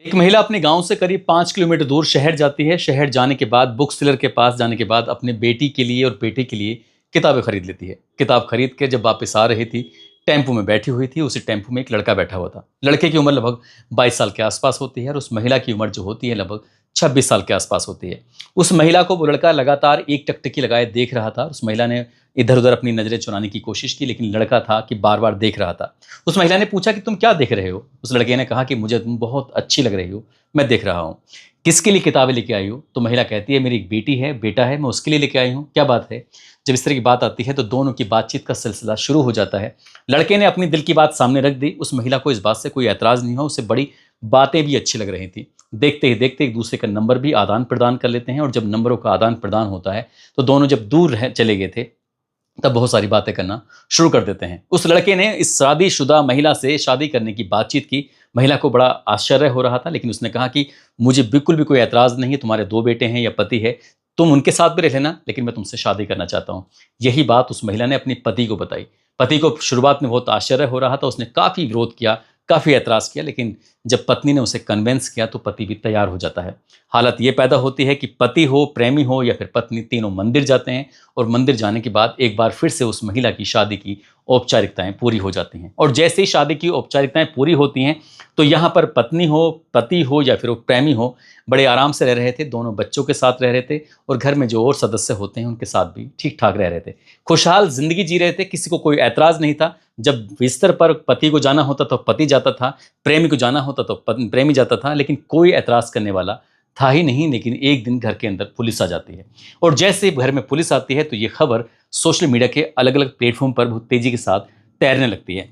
एक महिला अपने गांव से करीब 5 किलोमीटर दूर शहर जाती है। शहर जाने के बाद बुक सेलर के पास जाने के बाद अपने बेटी के लिए और बेटे के लिए किताबें खरीद लेती है। किताब खरीद के जब वापस आ रही थी, टेम्पो में बैठी हुई थी। उसी टेम्पो में एक लड़का बैठा हुआ था। लड़के की उम्र लगभग 22 साल के आसपास होती है और उस महिला की उम्र जो होती है लगभग 26 साल के आसपास होती है। उस महिला को वो लड़का लगातार एक टकटकी लगाए देख रहा था। उस महिला ने इधर उधर अपनी नजरें चुराने की कोशिश की, लेकिन लड़का था कि बार बार देख रहा था। उस महिला ने पूछा कि तुम क्या देख रहे हो। उस लड़के ने कहा कि मुझे तुम बहुत अच्छी लग रही हो, मैं देख रहा हूँ। किसके लिए किताबें लेके आई हो? तो महिला कहती है मेरी एक बेटी है, बेटा है, मैं उसके लिए लेके आई हूँ। क्या बात है? जब इस तरह की बात आती है तो दोनों की बातचीत का सिलसिला शुरू हो जाता है। लड़के ने अपनी दिल की बात सामने रख दी। उस महिला को इस बात से कोई एतराज नहीं हो, उसे बड़ी बातें भी अच्छी लग रही थी। देखते ही देखते एक दूसरे का नंबर भी आदान प्रदान कर लेते हैं और जब नंबरों का आदान प्रदान होता है तो दोनों जब दूर चले गए थे, तब बहुत सारी बातें करना शुरू कर देते हैं। उस लड़के ने इस शादीशुदा महिला से शादी करने की बातचीत की। महिला को बड़ा आश्चर्य हो रहा था, लेकिन उसने कहा कि मुझे बिल्कुल भी कोई ऐतराज़ नहीं है, तुम्हारे 2 बेटे हैं या पति है, तुम उनके साथ भी रह लेना, लेकिन मैं तुमसे शादी करना चाहता हूँ। यही बात उस महिला ने अपने पति को बताई। पति को शुरुआत में बहुत आश्चर्य हो रहा था, उसने काफ़ी विरोध किया, काफ़ी ऐतराज़ किया, लेकिन जब पत्नी ने उसे कन्विंस किया तो पति भी तैयार हो जाता है। हालत ये पैदा होती है कि पति हो, प्रेमी हो या फिर पत्नी, तीनों मंदिर जाते हैं और मंदिर जाने के बाद एक बार फिर से उस महिला की शादी की औपचारिकताएं पूरी हो जाती हैं। और जैसे ही शादी की औपचारिकताएं पूरी होती हैं तो यहाँ पर पत्नी हो, पति हो या फिर वो प्रेमी हो, बड़े आराम से रह रहे थे। दोनों बच्चों के साथ रह रहे थे और घर में जो और सदस्य होते हैं उनके साथ भी ठीक ठाक रह रहे थे। खुशहाल जिंदगी जी रहे थे, किसी को कोई ऐतराज़ नहीं था। जब बिस्तर पर पति को जाना होता तो पति जाता था, प्रेमी को जाना होता तो प्रेमी जाता था, लेकिन कोई ऐतराज़ करने वाला था ही नहीं। लेकिन एक दिन घर के अंदर पुलिस आ जाती है और जैसे घर में पुलिस आती है तो ये खबर सोशल मीडिया के अलग अलग प्लेटफॉर्म पर बहुत तेजी के साथ तैरने लगती है।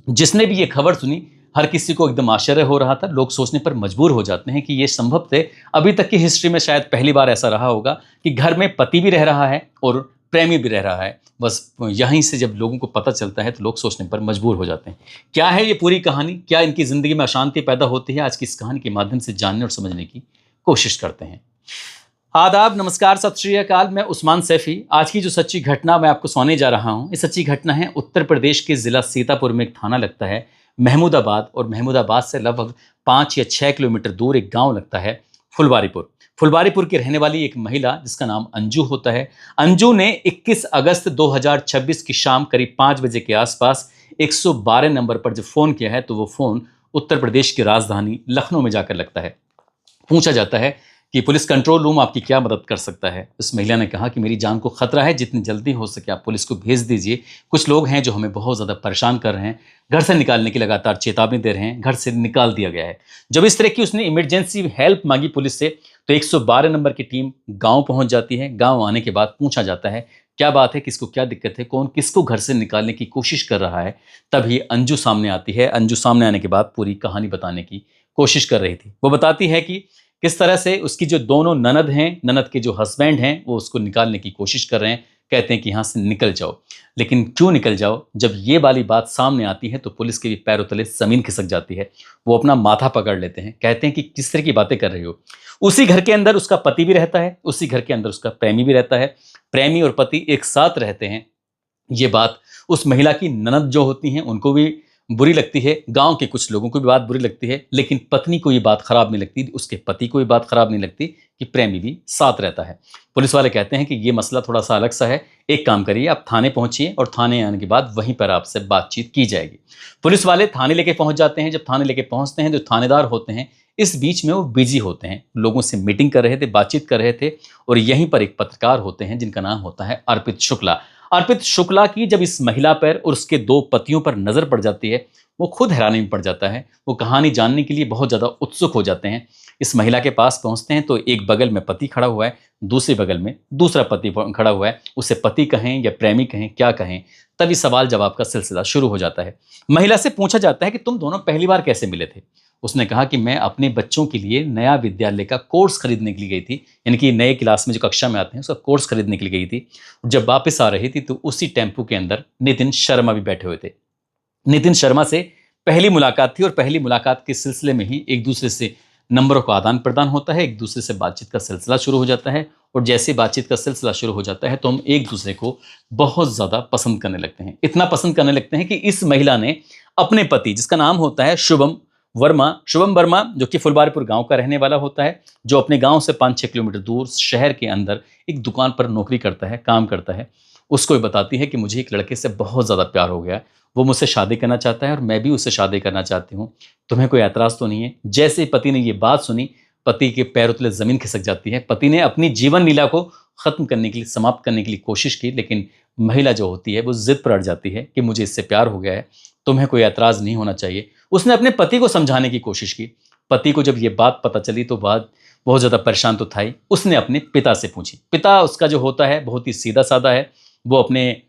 जिसने भी ये खबर सुनी, हर किसी को एकदम आश्चर्य हो रहा था। लोग सोचने पर मजबूर हो जाते हैं कि ये संभव थे, अभी तक की हिस्ट्री में शायद पहली बार ऐसा रहा होगा कि घर में पति भी रह रहा है और प्रेमी भी रह रहा है। बस यहीं से जब लोगों को पता चलता है तो लोग सोचने पर मजबूर हो जाते हैं। क्या है ये पूरी कहानी? क्या इनकी ज़िंदगी में अशांति पैदा होती है? आज की इस कहानी के माध्यम से जानने और समझने की कोशिश करते हैं। आदाब, नमस्कार, सत श्री अकाल। मैं उस्मान सैफी। आज की जो सच्ची घटना मैं आपको सुनाने जा रहा हूँ, ये सच्ची घटना है उत्तर प्रदेश के ज़िला सीतापुर में एक थाना लगता है महमूदाबाद, और महमूदाबाद से लगभग 5 या 6 किलोमीटर दूर एक गांव लगता है फुलवारीपुर। फुलवारीपुर की रहने वाली एक महिला जिसका नाम अंजू होता है। अंजू ने 21 अगस्त 2026 की शाम करीब 5 बजे के आसपास 112 नंबर पर जब फ़ोन किया है तो वो फ़ोन उत्तर प्रदेश की राजधानी लखनऊ में जाकर लगता है। पूछा जाता है कि पुलिस कंट्रोल रूम आपकी क्या मदद कर सकता है। उस महिला ने कहा कि मेरी जान को खतरा है, जितनी जल्दी हो सके आप पुलिस को भेज दीजिए। कुछ लोग हैं जो हमें बहुत ज़्यादा परेशान कर रहे हैं, घर से निकालने की लगातार चेतावनी दे रहे हैं, घर से निकाल दिया गया है। जब इस तरह की उसने इमरजेंसी हेल्प मांगी पुलिस से तो 112 नंबर की टीम गाँव पहुँच जाती है। गाँव आने के बाद पूछा जाता है क्या बात है, किसको क्या दिक्कत है, कौन किसको घर से निकालने की कोशिश कर रहा है। तभी अंजू सामने आती है। अंजू सामने आने के बाद पूरी कहानी बताने की कोशिश कर रही थी। वो बताती है कि किस तरह से उसकी जो दोनों ननद हैं, ननद के जो हस्बैंड हैं, वो उसको निकालने की कोशिश कर रहे हैं। कहते हैं कि यहाँ से निकल जाओ। लेकिन क्यों निकल जाओ? जब ये वाली बात सामने आती है तो पुलिस के भी पैरों तले ज़मीन खिसक जाती है। वो अपना माथा पकड़ लेते हैं, कहते हैं कि किस तरह की बातें कर रही हो। उसी घर के अंदर उसका पति भी रहता है, उसी घर के अंदर उसका प्रेमी भी रहता है। प्रेमी और पति एक साथ रहते हैं। ये बात उस महिला की ननद जो होती हैं उनको भी बुरी लगती है, गांव के कुछ लोगों को भी बात बुरी लगती है, लेकिन पत्नी को ये बात खराब नहीं लगती, उसके पति को ये बात खराब नहीं लगती कि प्रेमी भी साथ रहता है। पुलिस वाले कहते हैं कि ये मसला थोड़ा सा अलग सा है, एक काम करिए आप थाने पहुंचिए और थाने आने के बाद वहीं पर आपसे बातचीत की जाएगी। पुलिस वाले थाने लेके पहुंच जाते हैं। जब थाने लेके पहुंचते हैं, जो थानेदार होते हैं इस बीच में वो बिजी होते हैं, लोगों से मीटिंग कर रहे थे, बातचीत कर रहे थे। और यहीं पर एक पत्रकार होते हैं जिनका नाम होता है अर्पित शुक्ला। अर्पित शुक्ला की जब इस महिला पर और उसके 2 पतियों पर नजर पड़ जाती है, वो खुद हैरानी में पड़ जाता है। वो कहानी जानने के लिए बहुत ज़्यादा उत्सुक हो जाते हैं। इस महिला के पास पहुंचते हैं तो एक बगल में पति खड़ा हुआ है, दूसरे बगल में दूसरा पति खड़ा हुआ है। उसे पति कहें या प्रेमी कहें, क्या कहें? तभी सवाल जवाब का सिलसिला शुरू हो जाता है। महिला से पूछा जाता है कि तुम दोनों पहली बार कैसे मिले थे? उसने कहा कि मैं अपने बच्चों के लिए नया विद्यालय का कोर्स खरीदने के लिए गई थी, यानी कि नए क्लास में जो कक्षा में आते हैं उसका कोर्स खरीदने के लिए गई थी। जब वापस आ रही थी तो उसी टेम्पो के अंदर नितिन शर्मा भी बैठे हुए थे। नितिन शर्मा से पहली मुलाकात थी और पहली मुलाकात के सिलसिले में ही एक दूसरे से नंबरों का आदान प्रदान होता है, एक दूसरे से बातचीत का सिलसिला शुरू हो जाता है। और जैसे बातचीत का सिलसिला शुरू हो जाता है तो हम एक दूसरे को बहुत ज़्यादा पसंद करने लगते हैं। इतना पसंद करने लगते हैं कि इस महिला ने अपने पति, जिसका नाम होता है शुभम, वर्मा, शुभम वर्मा, जो कि फुलवारीपुर गांव का रहने वाला होता है, जो अपने गांव से 5-6 किलोमीटर दूर शहर के अंदर एक दुकान पर नौकरी करता है, काम करता है। उसको ये बताती है कि मुझे एक लड़के से बहुत ज़्यादा प्यार हो गया है, वो मुझसे शादी करना चाहता है और मैं भी उससे शादी करना चाहती हूँ, तुम्हें कोई ऐतराज़ तो नहीं है? जैसे ही पति ने ये बात सुनी, पति के पैरों तले ज़मीन खिसक जाती है। पति ने अपनी जीवन लीला को ख़त्म करने के लिए, समाप्त करने के लिए कोशिश की, लेकिन महिला जो होती है वो ज़िद पर अड़ जाती है कि मुझे इससे प्यार हो गया है, तुम्हें कोई ऐतराज़ नहीं होना चाहिए। उसने अपने पति को समझाने की कोशिश की। पति को जब ये बात पता चली तो बात बहुत ज़्यादा परेशान तो था ही। उसने अपने पिता से पूछी। पिता उसका जो होता है बहुत ही सीधा-साधा है। वो अपने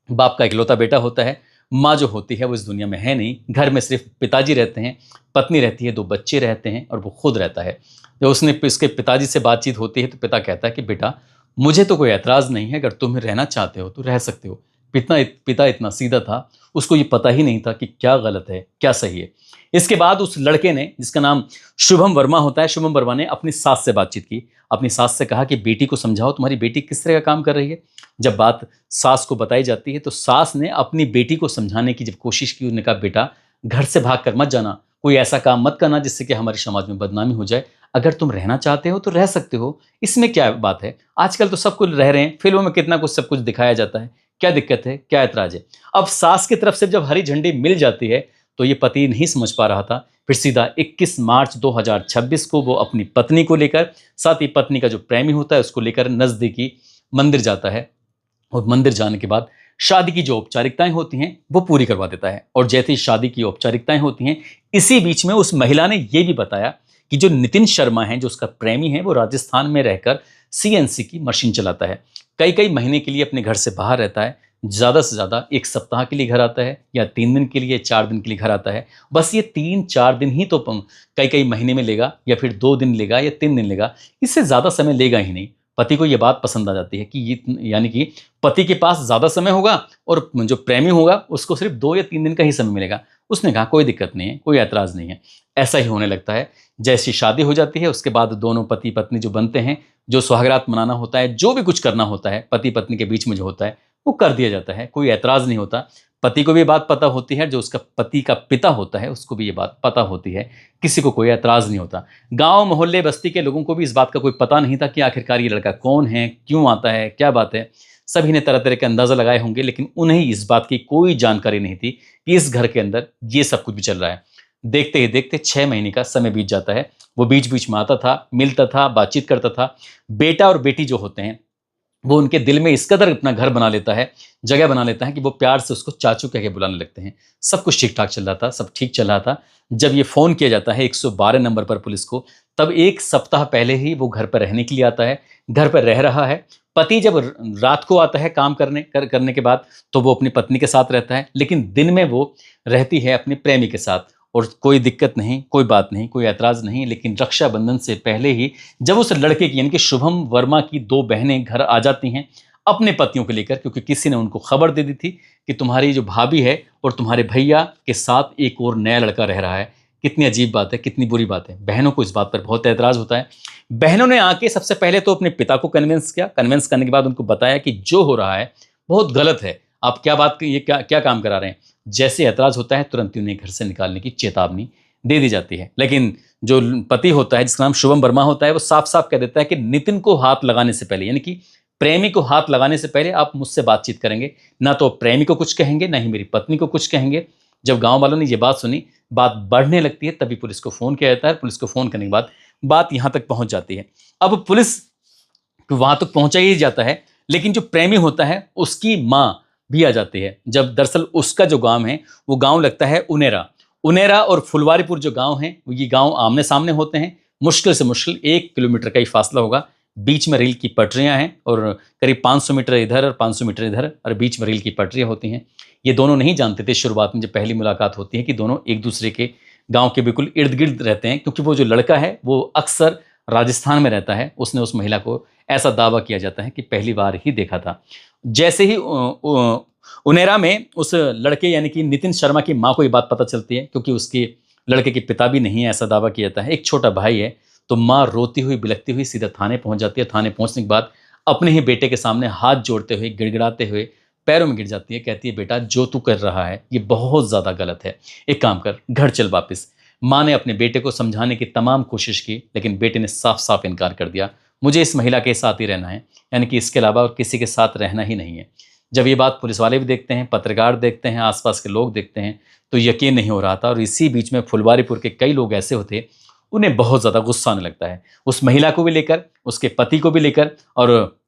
बाप का इकलौता बेटा होता है। माँ जो होती है वो इस दुनिया में है नहीं। घर में सिर्फ पिताजी रहते हैं, पत्नी रहती है, 2 बच्चे रहते हैं और वो खुद रहता है। जब उसके पिताजी से बातचीत होती है तो पिता कहता है कि बेटा, मुझे तो कोई ऐतराज़ नहीं है, अगर तुम रहना चाहते हो तो रह सकते हो। पिता इतना सीधा था, उसको ये पता ही नहीं था कि क्या गलत है, क्या सही है। इसके बाद उस लड़के ने, जिसका नाम शुभम वर्मा होता है, शुभम वर्मा ने अपनी सास से बातचीत की। अपनी सास से कहा कि बेटी को समझाओ, तुम्हारी बेटी किस तरह का काम कर रही है। जब बात सास को बताई जाती है तो सास ने अपनी बेटी को समझाने की जब कोशिश की, उसने कहा बेटा, घर से भाग कर मत जाना, कोई ऐसा काम मत करना जिससे कि हमारे समाज में बदनामी हो जाए। अगर तुम रहना चाहते हो तो रह सकते हो, इसमें क्या बात है। आजकल तो सब कुछ रह रहे हैं, फिल्मों में कितना कुछ सब कुछ दिखाया जाता है, क्या दिक्कत है, क्या ऐतराज है। अब सास की तरफ से जब हरी झंडी मिल जाती है तो ये पति नहीं समझ पा रहा था। फिर सीधा 21 मार्च 2026 को वो अपनी पत्नी को लेकर, साथ ही पत्नी का जो प्रेमी होता है उसको लेकर नज़दीकी मंदिर जाता है और मंदिर जाने के बाद शादी की जो औपचारिकताएं होती हैं वो पूरी करवा देता है। और जैसे ही शादी की औपचारिकताएं होती हैं, इसी बीच में उस महिला ने ये भी बताया कि जो नितिन शर्मा है, जो उसका प्रेमी है, वो राजस्थान में रहकर सीएनसी की मशीन चलाता है। कई कई महीने के लिए अपने घर से बाहर रहता है। ज़्यादा से ज़्यादा 1 सप्ताह के लिए घर आता है, या 3 दिन के लिए, 4 दिन के लिए घर आता है। बस ये 3-4 दिन ही तो कई कई महीने में लेगा, या फिर 2 दिन लेगा, या 3 दिन लेगा, इससे ज़्यादा समय लेगा ही नहीं। पति को ये बात पसंद आ जाती है कि ये, यानी कि पति के पास ज़्यादा समय होगा और जो प्रेमी होगा उसको सिर्फ 2 या 3 दिन का ही समय मिलेगा। उसने कहा कोई दिक्कत नहीं है, कोई ऐतराज़ नहीं है। ऐसा ही होने लगता है। जैसी शादी हो जाती है उसके बाद दोनों पति पत्नी जो बनते हैं, जो सुहागरात मनाना होता है, जो भी कुछ करना होता है पति पत्नी के बीच में जो होता है वो कर दिया जाता है, कोई ऐतराज़ नहीं होता। पति को भी ये बात पता होती है, जो उसका पति का पिता होता है उसको भी ये बात पता होती है, किसी को कोई ऐतराज़ नहीं होता। गांव मोहल्ले बस्ती के लोगों को भी इस बात का कोई पता नहीं था कि आखिरकार ये लड़का कौन है, क्यों आता है, क्या बात है। सभी ने तरह तरह के अंदाज़ा लगाए होंगे, लेकिन उन्हें इस बात की कोई जानकारी नहीं थी कि इस घर के अंदर ये सब कुछ भी चल रहा है। देखते ही देखते 6 महीने का समय बीत जाता है। वो बीच बीच में आता था, मिलता था, बातचीत करता था। बेटा और बेटी जो होते हैं वो उनके दिल में इस कदर अपना घर बना लेता है, जगह बना लेता है कि वो प्यार से उसको चाचू कह के बुलाने लगते हैं। सब कुछ ठीक ठाक चल रहा था, सब ठीक चल रहा था। जब ये फ़ोन किया जाता है 112 नंबर पर पुलिस को, तब 1 सप्ताह पहले ही वो घर पर रहने के लिए आता है, घर पर रह रहा है। पति जब रात को आता है काम करने के बाद, तो वो अपनी पत्नी के साथ रहता है, लेकिन दिन में वो रहती है अपने प्रेमी के साथ। और कोई दिक्कत नहीं, कोई बात नहीं, कोई ऐतराज़ नहीं। लेकिन रक्षाबंधन से पहले ही जब उस लड़के की, यानी कि शुभम वर्मा की 2 बहनें घर आ जाती हैं अपने पतियों को लेकर, क्योंकि किसी ने उनको खबर दे दी थी कि तुम्हारी जो भाभी है और तुम्हारे भैया के साथ एक और नया लड़का रह रहा है। कितनी अजीब बात है, कितनी बुरी बात है। बहनों को इस बात पर बहुत ऐतराज़ होता है। बहनों ने आके सबसे पहले तो अपने पिता को कन्विंस किया। कन्विंस करने के बाद उनको बताया कि जो हो रहा है बहुत गलत है, आप क्या बात, ये क्या क्या काम करा रहे हैं। जैसे ऐतराज़ होता है तुरंत ही उन्हें घर से निकालने की चेतावनी दे दी जाती है। लेकिन जो पति होता है, जिसका नाम शुभम वर्मा होता है, वो साफ साफ कह देता है कि नितिन को हाथ लगाने से पहले, यानी कि प्रेमी को हाथ लगाने से पहले आप मुझसे बातचीत करेंगे, ना तो प्रेमी को कुछ कहेंगे, ना ही मेरी पत्नी को कुछ कहेंगे। जब गांव वालों ने ये बात सुनी, बात बढ़ने लगती है, तभी पुलिस को फ़ोन किया जाता है। पुलिस को फ़ोन करने के बाद बात यहाँ तक पहुँच जाती है। अब पुलिस वहाँ तक पहुँचा ही जाता है, लेकिन जो प्रेमी होता है उसकी माँ भी आ जाती है। जब दरअसल उसका जो गांव है वो गांव लगता है उनेरा। उनेरा और फुलवारीपुर जो गांव है, ये गांव आमने सामने होते हैं। मुश्किल से मुश्किल 1 किलोमीटर का ही फासला होगा। बीच में रेल की पटरियां हैं और करीब 500 मीटर इधर और 500 मीटर इधर, और बीच में रेल की पटरियां होती हैं। ये दोनों नहीं जानते थे शुरुआत में, जब पहली मुलाकात होती है, कि दोनों एक दूसरे के गाँव के बिल्कुल इर्द गिर्द रहते हैं, क्योंकि वो जो लड़का है वो अक्सर राजस्थान में रहता है। उसने उस महिला को, ऐसा दावा किया जाता है कि पहली बार ही देखा था। जैसे ही उनेरा में उस लड़के, यानी कि नितिन शर्मा की माँ को ये बात पता चलती है, क्योंकि उसके लड़के के पिता भी नहीं है, ऐसा दावा किया जाता है, एक छोटा भाई है। तो माँ रोती हुई, बिलखती हुई सीधा थाने पहुंच जाती है। थाने पहुंचने के बाद अपने ही बेटे के सामने हाथ जोड़ते हुए, गिड़गिड़ाते हुए पैरों में गिर जाती है। कहती है बेटा, जो तू कर रहा है ये बहुत ज़्यादा गलत है, एक काम कर, घर चल वापस। माँ ने अपने बेटे को समझाने की तमाम कोशिश की, लेकिन बेटे ने साफ साफ इनकार कर दिया। मुझे इस महिला के साथ ही रहना है, यानी कि इसके अलावा और किसी के साथ रहना ही नहीं है। जब ये बात पुलिस वाले भी देखते हैं, पत्रकार देखते हैं, आसपास के लोग देखते हैं, तो यकीन नहीं हो रहा था। और इसी बीच में फुलवारीपुर के कई लोग ऐसे होते, उन्हें बहुत ज़्यादा गुस्सा आने लगता है, उस महिला को भी लेकर, उसके पति को भी लेकर, और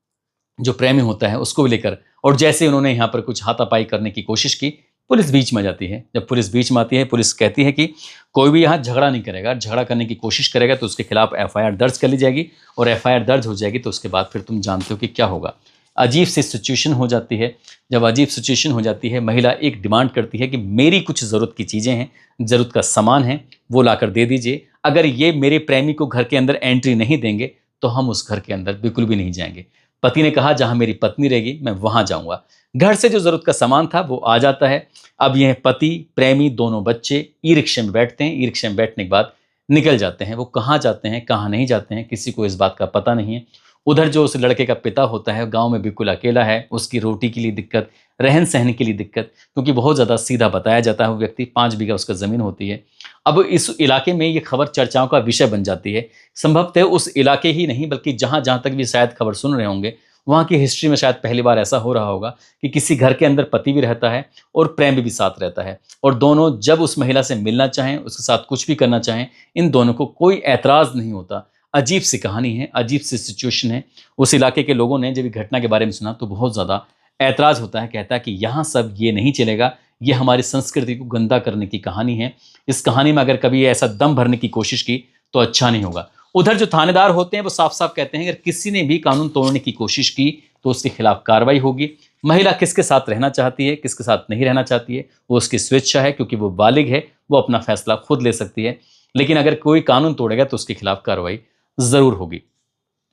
जो प्रेमी होता है उसको भी लेकर। और जैसे उन्होंने यहाँ पर कुछ हाथापाई करने की कोशिश की, पुलिस बीच में आ जाती है। जब पुलिस बीच में आती है, पुलिस कहती है कि कोई भी यहाँ झगड़ा नहीं करेगा, झगड़ा करने की कोशिश करेगा तो उसके खिलाफ एफआईआर दर्ज कर ली जाएगी, और एफआईआर दर्ज हो जाएगी तो उसके बाद फिर तुम जानते हो कि क्या होगा। अजीब सी सिचुएशन हो जाती है। जब अजीब सिचुएशन हो जाती है, महिला एक डिमांड करती है कि मेरी कुछ ज़रूरत की चीज़ें हैं, ज़रूरत का सामान है, वो लाकर दे दीजिए। अगर ये मेरे प्रेमी को घर के अंदर एंट्री नहीं देंगे तो हम उस घर के अंदर बिल्कुल भी नहीं जाएंगे। पति ने कहा जहां मेरी पत्नी रहेगी मैं वहां जाऊंगा। घर से जो जरूरत का सामान था वो आ जाता है। अब यह पति, प्रेमी, दोनों बच्चे ई रिक्शे में बैठते हैं। ई रिक्शे में बैठने के बाद निकल जाते हैं। वो कहाँ जाते हैं, कहाँ नहीं जाते हैं, किसी को इस बात का पता नहीं है। उधर जो उस लड़के का पिता होता है, गांव में बिल्कुल अकेला है। उसकी रोटी के लिए दिक्कत, रहन सहन के लिए दिक्कत, क्योंकि बहुत ज़्यादा सीधा बताया जाता है वो व्यक्ति। 5 बीघा उसका ज़मीन होती है। अब इस इलाके में ये खबर चर्चाओं का विषय बन जाती है। संभवतः उस इलाके ही नहीं, बल्कि जहाँ जहाँ तक भी शायद खबर सुन रहे होंगे, वहाँ की हिस्ट्री में शायद पहली बार ऐसा हो रहा होगा कि किसी घर के अंदर पति भी रहता है और प्रेमी भी साथ रहता है, और दोनों जब उस महिला से मिलना चाहें, उसके साथ कुछ भी करना चाहें, इन दोनों को कोई ऐतराज़ नहीं होता। अजीब सी कहानी है, अजीब सी सिचुएशन है। उस इलाके के लोगों ने जब ये घटना के बारे में सुना तो बहुत ज़्यादा ऐतराज़ होता है। कहता है कि यहाँ सब ये नहीं चलेगा, ये हमारी संस्कृति को गंदा करने की कहानी है। इस कहानी में अगर कभी ऐसा दम भरने की कोशिश की तो अच्छा नहीं होगा। उधर जो थानेदार होते हैं वो साफ साफ कहते हैं अगर किसी ने भी कानून तोड़ने की कोशिश की तो उसके खिलाफ कार्रवाई होगी। महिला किसके साथ रहना चाहती है, किसके साथ नहीं रहना चाहती है, वो उसकी स्वेच्छा है, क्योंकि वो बालिग है, वो अपना फैसला खुद ले सकती है। लेकिन अगर कोई कानून तोड़ेगा तो उसके खिलाफ कार्रवाई जरूर होगी।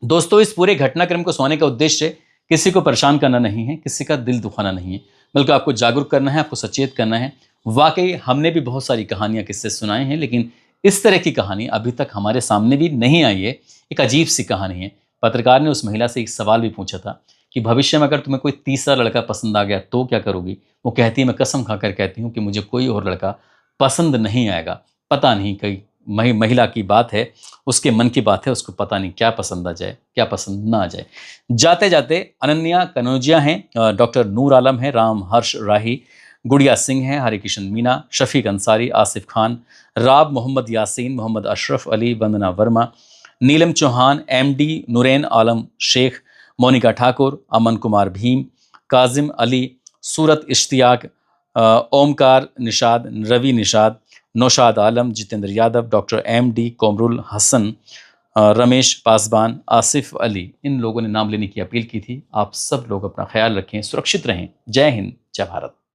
दोस्तों, इस पूरे घटनाक्रम को सुनाने का उद्देश्य किसी को परेशान करना नहीं है, किसी का दिल दुखाना नहीं है, बल्कि आपको जागरूक करना है, आपको सचेत करना है। वाकई हमने भी बहुत सारी कहानियां किस्से सुनाए हैं, लेकिन इस तरह की कहानी अभी तक हमारे सामने भी नहीं आई है। एक अजीब सी कहानी है। पत्रकार ने उस महिला से एक सवाल भी पूछा था कि भविष्य में अगर तुम्हें कोई तीसरा लड़का पसंद आ गया तो क्या करोगी। वो कहती है मैं कसम खाकर कहती हूँ कि मुझे कोई और लड़का पसंद नहीं आएगा। पता नहीं, कई महिला की बात है, उसके मन की बात है, उसको पता नहीं क्या पसंद आ जाए, क्या पसंद ना आ जाए। जाते जाते अनन्या कनौजिया हैं, डॉक्टर नूर आलम है, राम हर्ष राही, गुड़िया सिंह है, हरिकिशन मीना, शफीक अंसारी, आसिफ खान, राब मोहम्मद यासीन, मोहम्मद अशरफ अली, वंदना वर्मा, नीलम चौहान, एमडी नूरैन आलम शेख, मोनिका ठाकुर, अमन कुमार भीम, काजिम अली, सूरत इश्तियाक, ओमकार निषाद, रवि निषाद, नौशाद आलम, जितेंद्र यादव, डॉक्टर एमडी कोमरुल हसन, रमेश पासवान, आसिफ अली, इन लोगों ने नाम लेने की अपील की थी। आप सब लोग अपना ख्याल रखें, सुरक्षित रहें। जय हिंद, जय भारत।